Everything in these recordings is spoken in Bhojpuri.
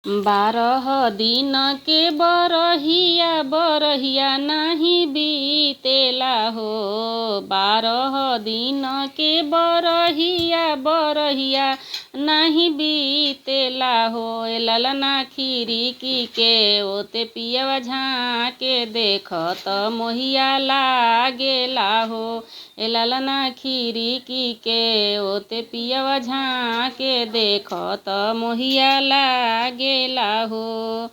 बारह दिन के बरहिया बरहिया नाही बीतेला हो। 12 दिन के बरहिया बरहिया नाही बीतेला हो। ललना खिड़की के ओते पियवा झाँके देखत मोहिया लागेला हो। ललना खिड़की के ओते पियवा झाँके देखत मोहिया लागेला हो।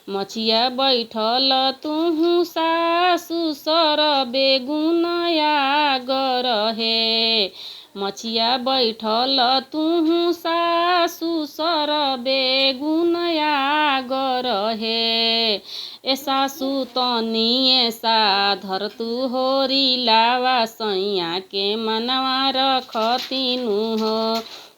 मछिया बैठल तुहु सासु सर बेगुनया गरहे। मछिया बैठल तुहु सासु सर बेगुनया गरहे। ए सासु तनी ऐसा धरतु होरी लावा सैया के मनवा रखतिनु हो।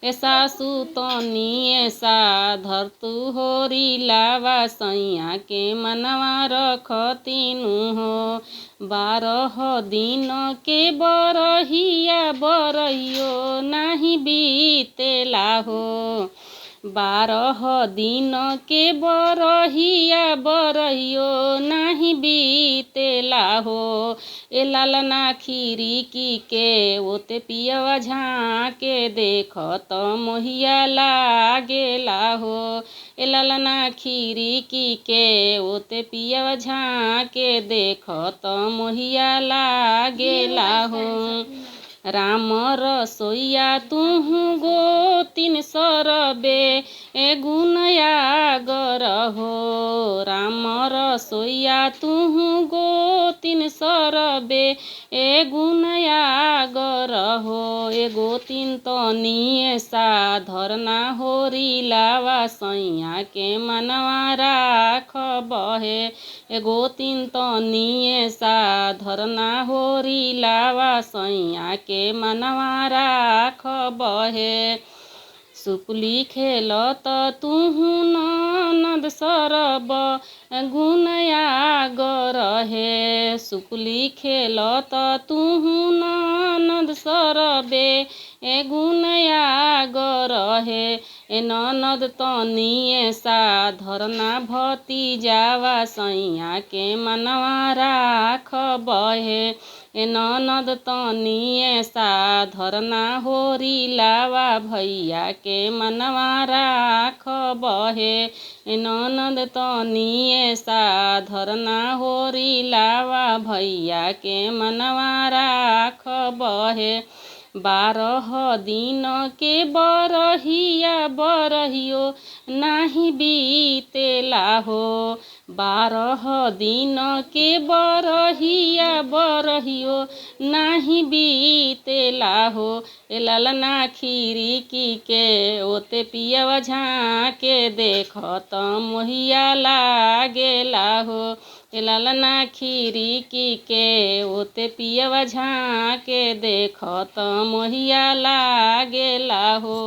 ए सासु तनी ऐसा धरतु होरी लावा सैया के मनवा रखतिनु हो। 12 दिन के बरहिया बरहियो नाही बीतेला हो। 12 दिन के बरहिया बरहियो नाही बीतेला हो। ए ललना खिड़की के ओते पियवा झाँके देखत मोहिया लागेला हो। ए ललना खिड़की के ओते पियवा झाँके देखत मोहिया लागेला हो। राम रसोइया तुहु गोतिन सरबे गुनया गरहो। राम रसोइया तुहु गोतिन सरबे गुनया गरहो। ए गोतिन तनी ऐसा धरना होरी लावा सैया के मनवा राखबहे। ए गोतिन तनी ऐसा धरना होरी लावा सैया के मनवा राखबहे। सुपुली खेलत तुहु ननद सरब गुनया गरहे। सुपुली खेलत तुहु ननद सरबे गुनया गरहे। ए ननद तनी ऐसा धरना भतीजावा सैया के मनवा राखबहे। ए ननद तनी ऐसा धरना होरी लावा भैया के मनवा राखबहे। ए ननद तनी ऐसा धरना होरी लावा भैया के मनवा राखबहे। 12 दिन के बरहिया बरहियो नाही बीतेला हो। 12 दिन के बरहिया बरहियो नाही बीतेला हो। ए ललना खिड़की के ओते पियवा झाँके देखत मोहिया लागेला हो। ए ललना खिड़की के ओते पियवा झाँके देखत मोहिया लागेला हो।